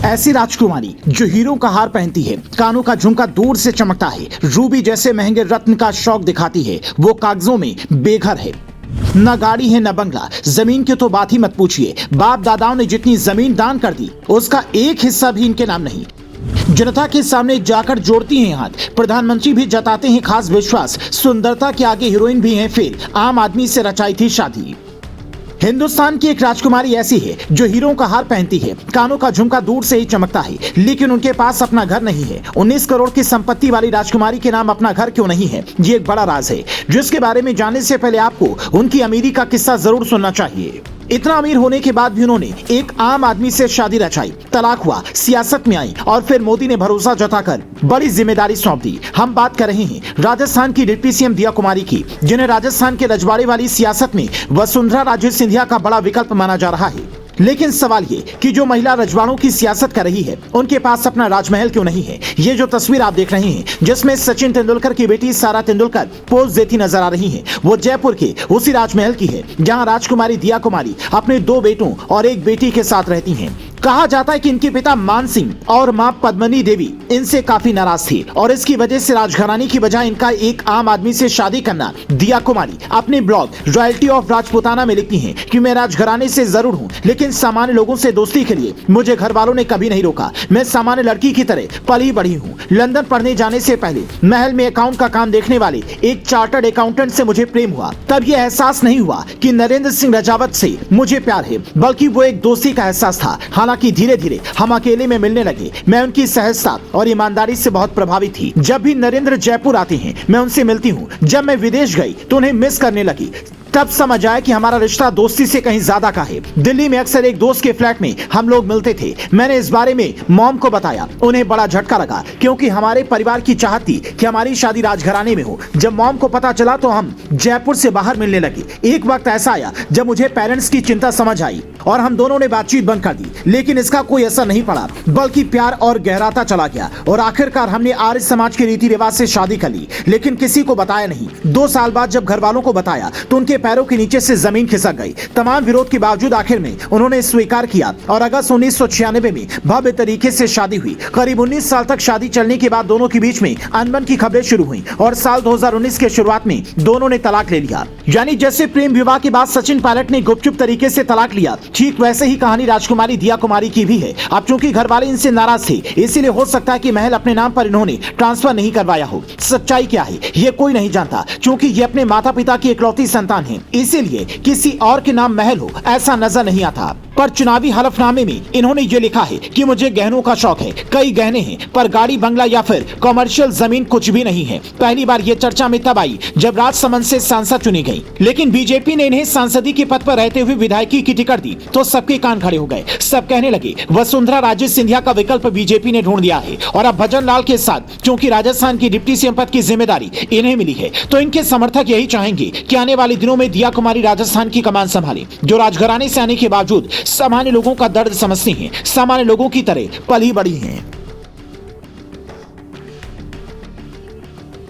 ऐसी राजकुमारी जो हीरो का हार पहनती है, कानों का झुमका दूर से चमकता है, रूबी जैसे महंगे रत्न का शौक दिखाती है, वो कागजों में बेघर है। न गाड़ी है न बंगला, जमीन की तो बात ही मत पूछिए। बाप दादाओं ने जितनी जमीन दान कर दी उसका एक हिस्सा भी इनके नाम नहीं। जनता के सामने जाकर जोड़ती हैं हाथ। प्रधानमंत्री भी जताते हैं खास विश्वास। सुंदरता के आगे हीरोइन भी हैं फेल। आम आदमी से रचाई थी शादी। हिंदुस्तान की एक राजकुमारी ऐसी है जो हीरों का हार पहनती है, कानों का झुमका दूर से ही चमकता है, लेकिन उनके पास अपना घर नहीं है। 19 करोड़ की संपत्ति वाली राजकुमारी के नाम अपना घर क्यों नहीं है, ये एक बड़ा राज है जिसके बारे में जानने से पहले आपको उनकी अमीरी का किस्सा जरूर सुनना चाहिए। इतना अमीर होने के बाद भी उन्होंने एक आम आदमी से शादी रचाई, तलाक हुआ, सियासत में आई और फिर मोदी ने भरोसा जताकर बड़ी जिम्मेदारी सौंप दी। हम बात कर रहे हैं राजस्थान की डिप्टी सीएम दिया कुमारी की, जिन्हें राजस्थान के रजवाड़े वाली सियासत में वसुंधरा राजे सिंधिया का बड़ा विकल्प माना जा रहा है। लेकिन सवाल ये कि जो महिला रजवाड़ों की सियासत कर रही है उनके पास अपना राजमहल क्यों नहीं है। ये जो तस्वीर आप देख रहे हैं जिसमें सचिन तेंदुलकर की बेटी सारा तेंदुलकर पोज देती नजर आ रही हैं, वो जयपुर के उसी राजमहल की है जहां राजकुमारी दिया कुमारी अपने 2 बेटों और एक बेटी के साथ रहती हैं। कहा जाता है कि इनके पिता मान सिंह और मां पद्मनी देवी इनसे काफी नाराज थी और इसकी वजह से राजघराने की बजाय इनका एक आम आदमी से शादी करना। दिया कुमारी अपने ब्लॉग रॉयल्टी ऑफ राजपूताना में लिखती हैं कि मैं राजघराने से जरूर हूं, लेकिन सामान्य लोगों से दोस्ती के लिए मुझे घर वालों ने कभी नहीं रोका। मैं सामान्य लड़की की तरह पली बढ़ी हूँ। लंदन पढ़ने जाने से पहले महल में अकाउंट का काम देखने वाले एक चार्टर्ड अकाउंटेंट से मुझे प्रेम हुआ। तब यह एहसास नहीं हुआ कि नरेंद्र सिंह रजावत से मुझे प्यार है, बल्कि वो एक दोस्ती का एहसास था। हालांकि धीरे धीरे हम अकेले में मिलने लगे। मैं उनकी सहजता और ईमानदारी से बहुत प्रभावित थी। जब भी नरेंद्र जयपुर आते हैं मैं उनसे मिलती हूँ। जब मैं विदेश गई तो उन्हें मिस करने लगी। तब समझ आया कि हमारा रिश्ता दोस्ती से कहीं ज्यादा का है। दिल्ली में अक्सर एक दोस्त के फ्लैट में हम लोग मिलते थे। मैंने इस बारे में मॉम को बताया। उन्हें बड़ा झटका लगा क्योंकि हमारे परिवार की चाहत थी कि हमारी शादी राजघराने में हो। जब मॉम को पता चला तो हम जयपुर से बाहर मिलने लगे। एक वक्त ऐसा आया जब मुझे पेरेंट्स की चिंता समझ आई और हम दोनों ने बातचीत बंद कर दी, लेकिन इसका कोई असर नहीं पड़ा, बल्कि प्यार और गहराता चला गया और आखिरकार हमने आर्य समाज के रीति रिवाज से शादी कर ली, लेकिन किसी को बताया नहीं। 2 साल बाद जब घर वालों को बताया तो उनके पैरों के नीचे से जमीन खिसक गई। तमाम विरोध के बावजूद आखिर में उन्होंने स्वीकार किया और अगस्त 1996 में भव्य तरीके से शादी हुई। करीब 19 साल तक शादी चलने के बाद दोनों के बीच में अनबन की खबरें शुरू हुई और साल 2019 के शुरुआत में दोनों ने तलाक ले लिया। यानी जैसे प्रेम विवाह के बाद सचिन पायलट ने गुपचुप तरीके से तलाक लिया, ठीक वैसे ही कहानी राजकुमारी दिया कुमारी की भी है। अब चूंकि घर वाले इनसे नाराज थे, इसीलिए हो सकता है कि महल अपने नाम पर इन्होंने ट्रांसफर नहीं करवाया हो। सच्चाई क्या है ये कोई नहीं जानता, क्योंकि ये अपने माता पिता की इकलौती संतान है, इसीलिए किसी और के नाम महल हो ऐसा नजर नहीं आता। पर चुनावी हलफनामे में इन्होंने ये लिखा है कि मुझे गहनों का शौक है। कई गहने हैं पर गाड़ी बंगला या फिर कमर्शियल जमीन कुछ भी नहीं है। पहली बार ये चर्चा में तब आई जब राजसमंद से सांसद चुनी गई, लेकिन बीजेपी ने इन्हें सांसदी के पद पर रहते हुए विधायकी की टिकट दी तो सबके कान खड़े हो गए। सब कहने लगे वसुंधरा राजे सिंधिया का विकल्प बीजेपी ने ढूंढ दिया है और अब भजन लाल के साथ क्योंकि राजस्थान की डिप्टी सीएम पद की जिम्मेदारी इन्हें मिली है तो इनके समर्थक यही चाहेंगे कि आने वाले दिनों में दिया कुमारी राजस्थान की कमान संभाले, जो राजघराने से आने के बावजूद सामान्य लोगों का दर्द समझती हैं, सामान्य लोगों की तरह पली बड़ी हैं।